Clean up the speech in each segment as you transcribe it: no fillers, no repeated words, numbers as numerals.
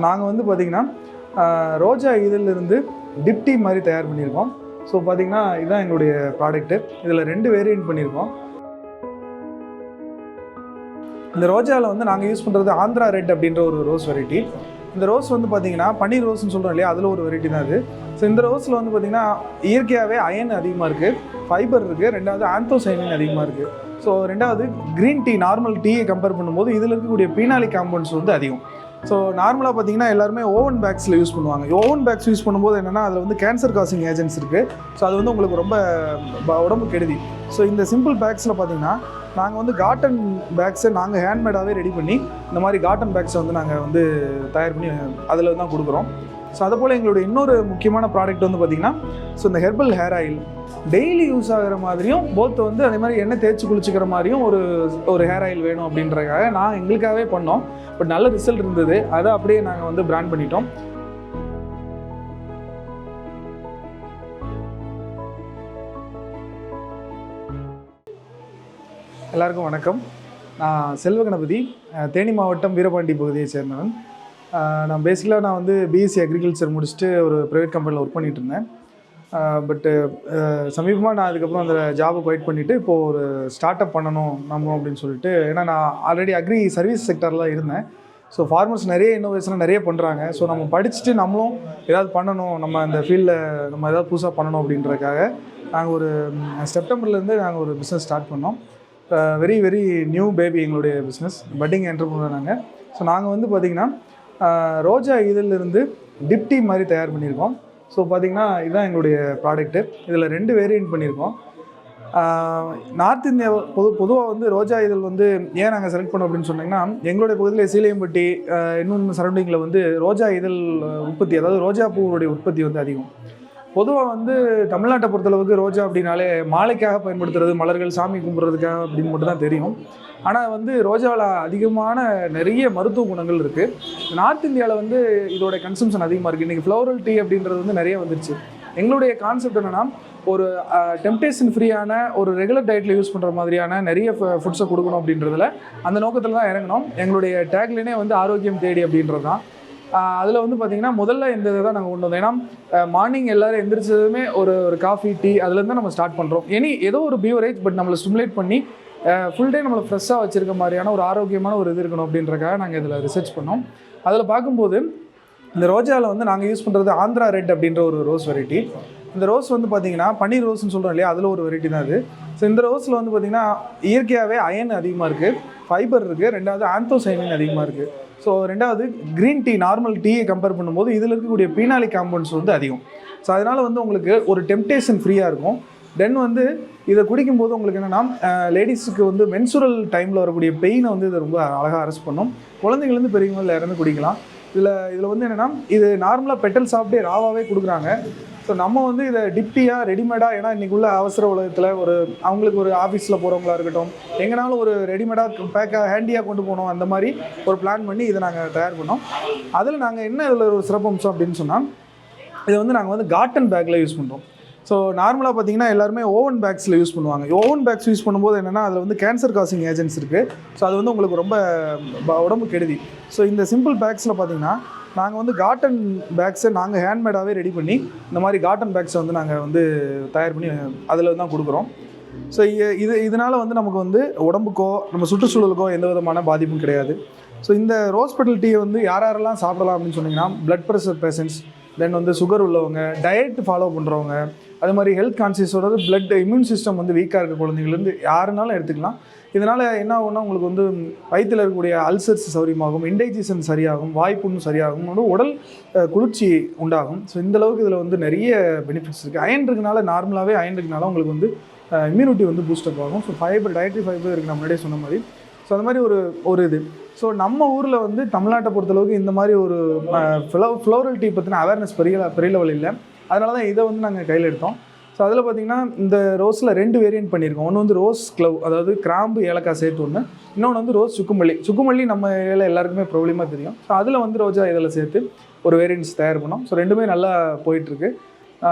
நாங்கள் வந்து பார்த்திங்கன்னா ரோஜா இதழிலிருந்து டிப் டீ மாதிரி தயார் பண்ணியிருக்கோம். ஸோ பார்த்திங்கன்னா இதுதான் எங்களுடைய ப்ராடக்ட்டு. இதில் 2 வேரியன்ட் பண்ணியிருக்கோம். இந்த ரோஜாவில் வந்து நாங்கள் யூஸ் பண்ணுறது ஆந்திரா ரெட் அப்படின்ற ஒரு ரோஸ் வெரைட்டி. இந்த ரோஸ் வந்து பார்த்திங்கன்னா பன்னீர் ரோஸ்ன்னு சொல்கிறோம் இல்லையா, அதில் ஒரு வெரைட்டி தான் அது. ஸோ இந்த ரோஸில் வந்து பார்த்திங்கன்னா இயற்கையாகவே அயன் அதிகமாக இருக்குது, ஃபைபர் இருக்குது, 2வது ஆந்தோசைனின் அதிகமாக இருக்குது. ஸோ 2வது க்ரீன் டீ நார்மல் டீயை கம்பேர் பண்ணும்போது இதில் இருக்கக்கூடிய பீனாலிக் காம்பவுண்ட்ஸ் வந்து அதிகம். ஸோ நார்மலாக பார்த்தீங்கன்னா எல்லாருமே ஓவன் பேக்ஸில் யூஸ் பண்ணுவாங்க. ஓவன் பேக்ஸ் யூஸ் பண்ணும்போது என்னென்னா அதில் வந்து கேன்சர் காசிங் ஏஜென்ட்ஸ் இருக்குது. ஸோ அது வந்து உங்களுக்கு ரொம்ப உடம்பு கெடுதி. ஸோ இந்த சிம்பிள் பேக்ஸில் பார்த்தீங்கன்னா நாங்கள் வந்து காட்டன் பேக்ஸை நாங்கள் ஹேண்ட்மேடாகவே ரெடி பண்ணி இந்த மாதிரி காட்டன் பேக்ஸை வந்து நாங்கள் வந்து தயார் பண்ணி அதில் தான் கொடுக்குறோம். ஸோ அதை போல் எங்களுடைய இன்னொரு முக்கியமான ப்ராடக்ட் வந்து பார்த்திங்கன்னா இந்த herbal hair oil daily use ஆகிற மாதிரியும் போத் வந்து அதே மாதிரி எண்ணெய் தேய்ச்சி குளிச்சுக்கிற மாதிரியும் ஒரு ஹேர் ஆயில் வேணும் அப்படின்றதுக்காக எங்களுக்காகவே பண்ணோம். பட் நல்ல ரிசல்ட் இருந்தது. அதை அப்படியே நாங்கள் வந்து பிராண்ட் பண்ணிட்டோம். எல்லாருக்கும் வணக்கம். நான் செல்வ கணபதி, தேனி மாவட்டம் வீரபாண்டி பகுதியை சேர்ந்தவன். நான் வந்து பிஎஸ்சி அக்ரிகல்ச்சர் முடிச்சுட்டு ஒரு ப்ரைவேட் கம்பெனியில் ஒர்க் பண்ணிகிட்டு இருந்தேன். பட்டு சமீபமாக நான் அதுக்கப்புறம் அந்த ஜாபை குவைட் பண்ணிவிட்டு இப்போது ஒரு ஸ்டார்ட் அப் பண்ணணும் நம்ம அப்படின்னு சொல்லிட்டு, ஏன்னா நான் ஆல்ரெடி அக்ரி சர்வீஸ் செக்டரில் இருந்தேன். ஸோ ஃபார்மர்ஸ் நிறைய இன்னோவேஷனாக நிறைய பண்ணுறாங்க. ஸோ நம்ம படிச்சுட்டு நம்மளும் ஏதாவது பண்ணணும், நம்ம அந்த ஃபீல்டில் நம்ம ஏதாவது புதுசாக பண்ணணும் அப்படின்றதுக்காக நாங்கள் ஒரு செப்டம்பர்லேருந்து நாங்கள் ஒரு பிஸ்னஸ் ஸ்டார்ட் பண்ணோம். வெரி வெரி நியூ பேபி எங்களுடைய பிஸ்னஸ், பட்டிங் என்டர்பிரனர் நாங்கள். ஸோ நாங்கள் வந்து பார்த்திங்கன்னா ரோஜா இதழிலிருந்து டிப் டீ மாதிரி தயார் பண்ணியிருக்கோம். ஸோ பார்த்திங்கன்னா இதுதான் எங்களுடைய ப்ராடக்ட்டு. இதில் 2 வேரியன்ட் பண்ணியிருக்கோம். நார்த் இந்தியா பொதுவாக வந்து ரோஜா இதழ் வந்து ஏன் நாங்கள் செலக்ட் பண்ணோம் அப்படின்னு சொன்னிங்கன்னா, எங்களுடைய பகுதியில் சீலையம்பட்டி இன்னொன்று சரௌண்டிங்கில் வந்து ரோஜா இதழ் உற்பத்தி, அதாவது ரோஜா பூவுடைய உற்பத்தி வந்து அதிகம். பொதுவாக வந்து தமிழ்நாட்டை பொறுத்தளவுக்கு ரோஜா அப்படின்னாலே மாலைக்காக பயன்படுத்துறது, மலர்கள் சாமி கும்பிட்றதுக்காக அப்படின்னு மட்டும் தான் தெரியும். ஆனால் வந்து ரோஜாவில் அதிகமான நிறைய மருத்துவ குணங்கள் இருக்குது. நார்த் இந்தியாவில் வந்து இதோட கன்சம்ஷன் அதிகமாக இருக்குது. இன்றைக்கி ஃப்ளோரல் டீ அப்படின்றது வந்து நிறைய வந்துருச்சு. எங்களுடைய கான்செப்ட் என்னென்னா, ஒரு டெம்ப்டேஷன் ஃப்ரீயான ஒரு ரெகுலர் டயட்டில் யூஸ் பண்ணுற மாதிரியான நிறைய ஃபுட்ஸை கொடுக்கணும் அப்படின்றதுல அந்த நோக்கத்தில் தான் இறங்கணும். எங்களுடைய டேக்லைனே வந்து ஆரோக்கியம் தேடி அப்படின்றது தான். அதில் வந்து பார்த்திங்கன்னா முதல்ல இந்த இதை தான் நாங்கள் கொண்டு வந்தோம். ஏன்னா மார்னிங் எல்லோரும் எந்திரிச்சதுமே ஒரு காஃபி டீ அதுலேருந்து தான் நம்ம ஸ்டார்ட் பண்ணுறோம். ஏதோ ஒரு பியூரேஜ் பட் நம்மளை ஸ்டிமுலேட் பண்ணி ஃபுல் டே நம்மளை ஃப்ரெஷ்ஷாக வச்சுருக்க மாதிரியான ஒரு ஆரோக்கியமான ஒரு இது இருக்கணும் அப்படின்றக்காக நாங்கள் இதில் ரிசர்ச் பண்ணோம். அதில் பார்க்கும்போது இந்த ரோஜாவில் வந்து நாங்கள் யூஸ் பண்ணுறது ஆந்திரா ரெட் அப்படின்ற ஒரு ரோஸ் வெரைட்டி. இந்த ரோஸ் வந்து பார்த்திங்கன்னா பன்னீர் ரோஸ்ன்னு சொல்கிறோம் இல்லையா, அதில் ஒரு வெரைட்டி தான் அது. ஸோ இந்த ரோஸில் வந்து பார்த்திங்கன்னா இயற்கையாகவே அயன் அதிகமாக இருக்குது, ஃபைபர் இருக்குது, 2வது ஆந்தோசைனின் அதிகமாக இருக்குது. ஸோ 2வது க்ரீன் டீ நார்மல் டீயை கம்பேர் பண்ணும்போது இதில் இருக்கக்கூடிய பீனாலிக் காம்பவுண்ட்ஸ் வந்து அதிகம். ஸோ அதனால் வந்து உங்களுக்கு ஒரு டெம்ப்டேஷன் ஃப்ரீயாக இருக்கும். தென் வந்து இதை குடிக்கும்போது உங்களுக்கு என்னென்னா, லேடிஸுக்கு வந்து மென்சுரல் டைமில் வரக்கூடிய பெயினை வந்து இதை ரொம்ப அழகாக அரெஸ்ட் பண்ணும். குழந்தைங்கள்லேருந்து பெரியவங்க யாருமே குடிக்கலாம். இதில் வந்து என்னென்னா, இது நார்மலாக பெட்டல் சாப்பிட்டே ராவாகவே கொடுக்குறாங்க. ஸோ நம்ம வந்து இதை டிப்டியாக ரெடிமேடாக, ஏன்னா இன்றைக்கி உள்ள அவசர உலகத்தில் அவங்களுக்கு ஒரு ஆஃபீஸில் போகிறவங்களா இருக்கட்டும், எங்கேனாலும் ஒரு ரெடிமேடாக பேக்காக ஹேண்டியாக கொண்டு போகணும், அந்த மாதிரி ஒரு பிளான் பண்ணி இதை நாங்கள் தயார் பண்ணோம். அதில் நாங்கள் என்ன இதில் ஒரு சிறப்பம்சம் அப்படின்னு சொன்னால், இதை வந்து நாங்கள் வந்து காட்டன் பேக்கில் யூஸ் பண்ணுறோம். ஸோ நார்மலாக பார்த்திங்கன்னா எல்லாருமே ஓவன் பேக்ஸில் யூஸ் பண்ணுவாங்க. ஓவன் பேக்ஸ் யூஸ் பண்ணும்போது என்னென்னா அதில் வந்து கேன்சர் காசிங் ஏஜென்ட்ஸ் இருக்குது. ஸோ அது வந்து உங்களுக்கு ரொம்ப உடம்பு கெடுதி. ஸோ இந்த சிம்பிள் பேக்ஸில் பார்த்திங்கன்னா நாங்கள் வந்து காட்டன் பேக்ஸை நாங்கள் ஹேண்ட்மேடாகவே ரெடி பண்ணி இந்த மாதிரி காட்டன் பேக்ஸை வந்து நாங்கள் வந்து தயார் பண்ணி அதில் தான் கொடுக்குறோம். ஸோ இதனால் வந்து நமக்கு வந்து உடம்புக்கோ நம்ம சுற்றுச்சூழலுக்கோ எந்த விதமான பாதிப்பும் கிடையாது. ஸோ இந்த ரோஸ் பெட்டல் டீயை வந்து யாரெல்லாம் சாப்பிடலாம் அப்படின்னு சொன்னிங்கன்னா, பிளட் ப்ரெஷர் பேஷண்ட்ஸ், தென் வந்து சுகர் உள்ளவங்க, டயட் ஃபாலோ பண்ணுறவங்க, அது மாதிரி ஹெல்த் கான்சியஸோட பிளட் இம்யூன் சிஸ்டம் வந்து வீக்காக இருக்க குழந்தைங்கலேருந்து யாருனாலும் எடுத்துக்கலாம். இதனால் என்ன ஆகும்னா, உங்களுக்கு வந்து வயிற்றில் இருக்கக்கூடிய அல்சர்ஸ் சௌரியமாகும், இன்டைஜஷன் சரியாகும், வாய்ப்புண்ணும் சரியாகும், உடல் குளிர்ச்சி உண்டாகும். ஸோ இந்தளவுக்கு இதில் வந்து நிறைய பெனிஃபிட்ஸ் இருக்குது. அயன் இருக்கனால, நார்மலாகவே அயன் இருக்கனால உங்களுக்கு வந்து இம்யூனிட்டி வந்து பூஸ்டப் ஆகும். ஸோ ஃபைபர், டயட்ரி ஃபைபர் இருக்குது நான் முன்னாடியே சொன்ன மாதிரி. ஸோ அந்த மாதிரி ஒரு இது. ஸோ நம்ம ஊரில் வந்து தமிழ்நாட்டை பொறுத்தளவுக்கு இந்த மாதிரி ஒரு ஃப்ளோரல் டீ பற்றின அவேர்னஸ் பெரிய லெவல் இல்லை. அதனால தான் இதை வந்து நாங்கள் கையில் எடுத்தோம். ஸோ அதில் பார்த்திங்கன்னா இந்த ரோஸில் 2 வேரியன்ட் பண்ணியிருக்கோம். ஒன்று வந்து ரோஸ் க்ளவ், அதாவது கிராம்பு ஏலக்காய் சேர்த்து ஒன்று, இன்னொன்று வந்து ரோஸ் சுக்குமல்லி நம்ம எல்லாருக்குமே ப்ராப்ளமாக தெரியும். ஸோ அதில் வந்து ரோஜா இதில் சேர்த்து ஒரு வேரியன்ட்ஸ் தயார் பண்ணோம். ஸோ 2மே நல்லா போயிட்டுருக்கு.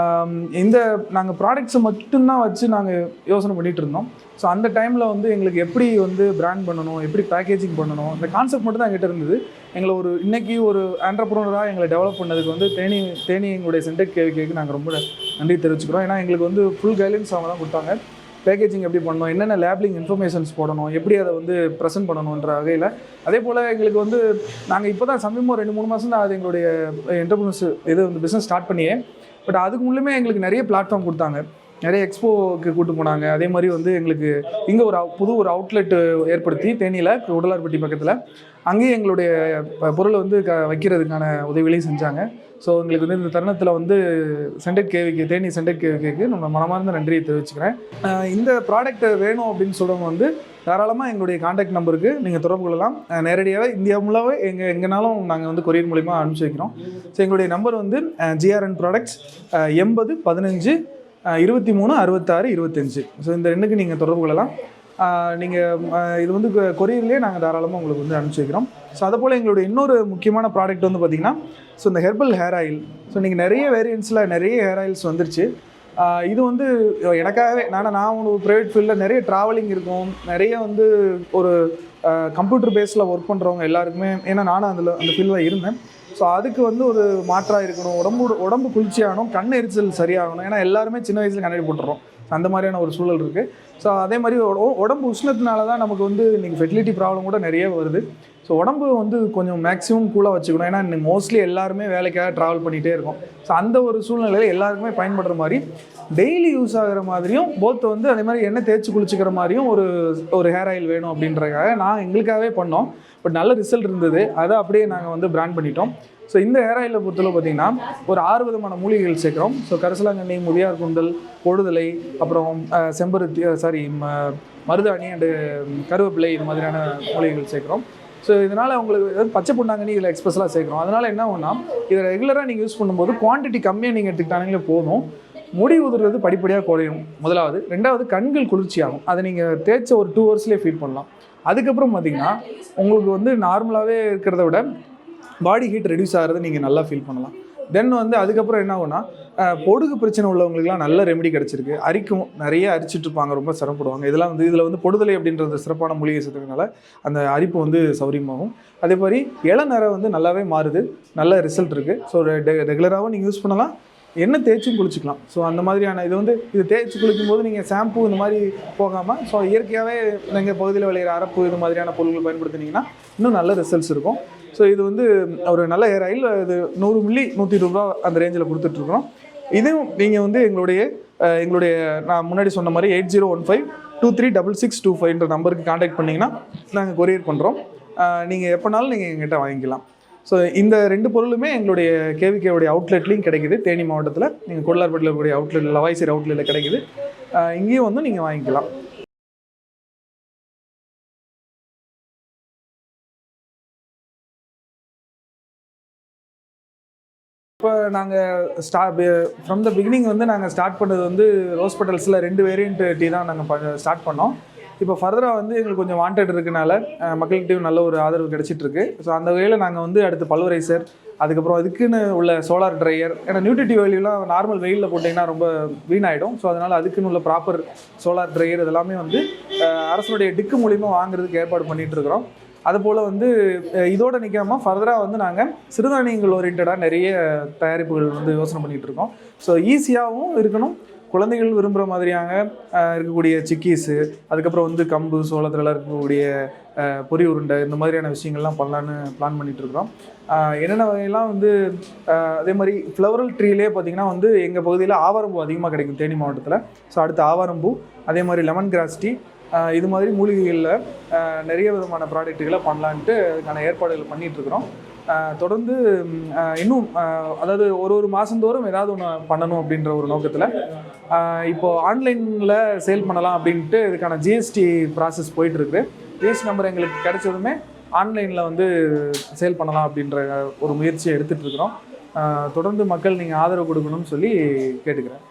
இந்த நாங்கள் ப்ராடக்ட்ஸை மட்டும்தான் வச்சு நாங்கள் யோசனை பண்ணிகிட்டு இருந்தோம். ஸோ அந்த டைமில் வந்து எங்களுக்கு எப்படி வந்து பிராண்ட் பண்ணணும், எப்படி பேக்கேஜிங் பண்ணணும், இந்த கான்செப்ட் மட்டும் தான் எங்கிட்ட இருந்தது. எங்களை இன்றைக்கி ஒரு ஆண்டர்ப்ரனராக எங்களை டெவலப் பண்ணதுக்கு வந்து தேனி எங்களுடைய சென்டெக் கேவிகேக்கு நாங்கள் ரொம்ப நன்றி தெரிவிச்சுக்கிறோம். ஏன்னா எங்களுக்கு வந்து ஃபுல் கைடன்ஸ் அவங்க தான் கொடுத்தாங்க. பேக்கேஜிங் எப்படி பண்ணணும், என்னென்ன லேபிளிங் இன்ஃபர்மேஷன்ஸ் போடணும், எப்படி அதை வந்து ப்ரெசென்ட் பண்ணணுன்ற வகையில். அதே போல் எங்களுக்கு வந்து நாங்கள் இப்போ தான் சமீபமாக 2-3 மாதம் தான் அது எங்களுடைய என்டர்பிரினர்ஸ் இது வந்து பிஸ்னஸ் ஸ்டார்ட் பண்ணியே. பட் அதுக்கு முன்னே எங்களுக்கு நிறைய பிளாட்ஃபார்ம் கொடுத்தாங்க, நிறைய எக்ஸ்போக்கு கூட்டு போனாங்க. அதே மாதிரி வந்து எங்களுக்கு இங்கே புது அவுட்லெட் ஏற்படுத்தி தேனியில் உடலார்பட்டி பக்கத்தில் அங்கேயும் எங்களுடைய பொருளை வந்து வைக்கிறதுக்கான உதவிகளையும் செஞ்சாங்க. ஸோ எங்களுக்கு வந்து இந்த தருணத்தில் வந்து தேனி சென்டெக் கேவிகேக்கு நம்ம மனமார்ந்த நன்றியை தெரிவிச்சுக்கிறேன். இந்த ப்ராடக்ட் வேணும் அப்படின்னு சொல்கிறவங்க வந்து தாராளமாக எங்களுடைய கான்டாக்ட் நம்பருக்கு நீங்கள் தொடர்பு கொள்ளலாம். நேரடியாகவே இந்தியா முழுவே எங்கேனாலும் நாங்கள் வந்து கொரியர் மூலிமா அனுப்பிச்சி வைக்கிறோம். ஸோ எங்களுடைய நம்பர் வந்து GRN ப்ராடக்ட்ஸ் 80 15 23 66 25. ஸோ இந்த ரெண்டுக்கு நீங்கள் தொடர்பு கொள்ளலாம். நீங்கள் இது வந்து கொரியர்லேயே நாங்கள் தாராளமாக உங்களுக்கு வந்து அனுப்பிச்சி வைக்கிறோம். ஸோ அதை போல் எங்களுடைய இன்னொரு முக்கியமான ப்ராடக்ட் வந்து பார்த்திங்கன்னா, ஸோ இந்த ஹெர்பல் ஹேர் ஆயில். ஸோ நீங்கள் நிறைய வேரியன்ட்ஸில் நிறைய ஹேர் ஆயில்ஸ் வந்துருச்சு. இது வந்து எனக்காகவே நான் ஒரு ப்ரைவேட் ஃபீல்டில் நிறைய ட்ராவலிங் இருக்கும், நிறைய வந்து ஒரு கம்ப்யூட்டர் பேஸில் ஒர்க் பண்ணுறவங்க எல்லாருக்குமே, ஏன்னா நானும் அந்த ஃபீல்டில் இருந்தேன். ஸோ அதுக்கு வந்து ஒரு மாற்றாக இருக்கணும், உடம்பு குளிர்ச்சியாகணும், கண் எரிச்சல் சரியாகணும். ஏன்னா எல்லாருமே சின்ன வயசில் கண்ணாடி போட்டுறோம். அந்த மாதிரியான ஒரு சூழல் இருக்குது. ஸோ அதே மாதிரி உடம்பு உஷ்ணத்தினால தான் நமக்கு வந்து இன்றைக்கி ஃபெர்டிலிட்டி ப்ராப்ளம் கூட நிறைய வருது. ஸோ உடம்பு வந்து கொஞ்சம் மேக்ஸிமம் கூலாக வச்சுக்கணும். ஏன்னா இன்னைக்கு மோஸ்ட்லி எல்லாருமே வேலைக்காக ட்ராவல் பண்ணிகிட்டே இருக்கும். ஸோ அந்த ஒரு சூழ்நிலையில் எல்லாருக்குமே பயன்படுற மாதிரி டெய்லி யூஸ் ஆகிற மாதிரியும் வந்து அதே மாதிரி எண்ணெய் தேய்ச்சி குளிச்சுக்கிற மாதிரியும் ஒரு ஹேர் ஆயில் வேணும் அப்படின்றதுக்காக எங்களுக்காகவே பண்ணோம். பட் நல்ல ரிசல்ட் இருந்தது. அதை அப்படியே நாங்கள் வந்து பிராண்ட் பண்ணிட்டோம். ஸோ இந்த ஹேர் ஆயிலை பொறுத்தளவு பார்த்திங்கன்னா ஒரு 6 விதமான மூலிகைகள் சேர்க்குறோம். ஸோ கரிசலாங்கண்ணி, முதியார் குண்டல், பொடுதலை, அப்புறம் மருதாணி அண்டு கருவேப்பிலை, இது மாதிரியான மூலிகைகள் சேர்க்குறோம். ஸோ இதனால் உங்களுக்கு பச்சை புண்ணாங்கண்ணி இதில் எக்ஸ்பெஷலாக சேர்க்குறோம். அதனால் என்ன ஆகும்னா, இதை ரெகுலராக நீங்கள் யூஸ் பண்ணும்போது குவான்டிட்டி கம்மியாக நீங்கள் எடுத்துக்கிட்டாங்களே போதும். முடி உதிர்றது படிப்படியாக குறையும் முதலாவது. 2வது கண்கள் குளிர்ச்சியாகும். அதை நீங்கள் தேய்ச்ச ஒரு 2 ஹவர்ஸ்லேயே ஃபீல் பண்ணலாம். அதுக்கப்புறம் பார்த்திங்கன்னா உங்களுக்கு வந்து நார்மலாகவே இருக்கிறத விட பாடி ஹீட் ரெடியூஸ் ஆகிறத நீங்கள் நல்லா ஃபீல் பண்ணலாம். தென் வந்து அதுக்கப்புறம் என்ன ஆகும்னா, பொடுகு பிரச்சனை உள்ளவங்களுக்குலாம் நல்ல ரெமெடி கிடச்சிருக்கு. அரிக்கும், நிறைய அரிச்சிட்ருப்பாங்க, ரொம்ப சிரமப்படுவாங்க. இதில் வந்து பொடுதலை அப்படின்றது சிறப்பான மூலிகை சேர்த்துறதுனால அந்த அரிப்பு வந்து சௌரியமாகும். அதே மாதிரி இளநரை வந்து நல்லாவே மாறுது, நல்ல ரிசல்ட் இருக்குது. ஸோ ரெகுலராகவும் நீங்கள் யூஸ் பண்ணலாம், எண்ணெய் தேய்ச்சும் குளிச்சிக்கலாம். ஸோ அந்த மாதிரியான இது தேய்ச்சி குளிக்கும்போது நீங்கள் ஷாம்பு இந்த மாதிரி போகாமல் ஸோ இயற்கையாகவே எங்கள் பகுதியில் விளையிற அரப்பு இது மாதிரியான பொருட்கள் பயன்படுத்தினீங்கன்னா இன்னும் நல்ல ரிசல்ட்ஸ் இருக்கும். ஸோ இது வந்து ஒரு நல்ல ஹேர் ஆயில். இது 100 மில்லி 120 ரூபா அந்த ரேஞ்சில் கொடுத்துட்ருக்கோம். இதுவும் நீங்கள் வந்து எங்களுடைய நான் முன்னாடி சொன்ன மாதிரி 8015236625 நம்பருக்கு கான்டாக்ட் பண்ணிங்கன்னா நாங்கள் கொரியர் பண்ணுறோம். நீங்கள் எப்போனாலும் நீங்கள் எங்கிட்ட வாங்கிக்கலாம். ஸோ இந்த 2 பொருளுமே எங்களுடைய கேவிகேவுடைய அவுட்லெட்லேயும் கிடைக்குது. தேனி மாவட்டத்தில் நீங்கள் கொள்ளார்பட்டியில் இருக்கக்கூடிய அவுட்லெட், லவாய்சேரி அவுட்லெட்டில் கிடைக்குது. இங்கேயும் வந்து நீங்கள் வாங்கிக்கலாம். இப்போ நாங்கள் ஃப்ரம் த பிகினிங் வந்து நாங்கள் ஸ்டார்ட் பண்ணது வந்து ரோஸ் பெட்டல்ஸில் 2 வேரியண்ட் டீ தான் நாங்கள் ஸ்டார்ட் பண்ணோம். இப்போ ஃபர்தராக வந்து எங்களுக்கு கொஞ்சம் வாண்டட் இருக்கனால மக்கள்கிட்டையும் நல்ல ஒரு ஆதரவு கிடச்சிட்ருக்கு. ஸோ அந்த வகையில் நாங்கள் வந்து அடுத்து பல்வரைசர், அதுக்கப்புறம் அதுக்குன்னு உள்ள சோலார் ட்ரையர், ஏன்னா நியூட்ரிட்டிவ் வேல்யூலாம் நார்மல் வெயிலில் போட்டிங்கன்னா ரொம்ப வீணாயிடும். ஸோ அதனால் அதுக்குன்னு உள்ள ப்ராப்பர் சோலார் ட்ரையர் இதெல்லாமே வந்து அரசனுடைய டிக்கு மூலிமா வாங்குறதுக்கு ஏற்பாடு பண்ணிகிட்ருக்குறோம். அதுபோல் வந்து இதோடு நிற்காமல் ஃபர்தராக வந்து நாங்கள் சிறுதானியங்கள் ஓரியன்டாக நிறைய தயாரிப்புகள் வந்து யோசனை பண்ணிகிட்டு இருக்கோம். ஸோ ஈஸியாகவும் இருக்கணும், குழந்தைகள் விரும்புகிற மாதிரியாக இருக்கக்கூடிய சிக்கீஸு, அதுக்கப்புறம் வந்து கம்பு, சோளத்தில் இருக்கக்கூடிய பொரி உருண்டை, இந்த மாதிரியான விஷயங்கள்லாம் பண்ணலான்னு பிளான் பண்ணிகிட்ருக்குறோம். என்னென்ன வகையெல்லாம் வந்து அதே மாதிரி ஃப்ளவரல் ட்ரீலே பார்த்திங்கன்னா வந்து எங்கள் பகுதியில் ஆவாரம்பூ அதிகமாக கிடைக்கும் தேனி மாவட்டத்தில். ஸோ அடுத்து ஆவாரம்பூ, அதே மாதிரி லெமன் கிராஸ் டீ, இது மாதிரி மூலிகைகளில் நிறைய விதமான ப்ராடக்ட்டுகளை பண்ணலான்ட்டு அதுக்கான ஏற்பாடுகள் பண்ணிகிட்ருக்குறோம். தொடர்ந்து இன்னும் அதாவது ஒரு மாதந்தோறும் ஏதாவது ஒன்று பண்ணணும் அப்படின்ற ஒரு நோக்கத்தில் இப்போது ஆன்லைனில் சேல் பண்ணலாம் அப்படின்ட்டு இதுக்கான ஜிஎஸ்டி ப்ராசஸ் போயிட்டுருக்கு. ஜிஎஸ்டி நம்பர் எங்களுக்கு கிடைச்சதுமே ஆன்லைனில் வந்து சேல் பண்ணலாம் அப்படின்ற ஒரு முயற்சியை எடுத்துகிட்ருக்குறோம். தொடர்ந்து மக்கள் நீங்கள் ஆதரவு கொடுக்கணும்னு சொல்லி கேட்டுக்கிறேன்.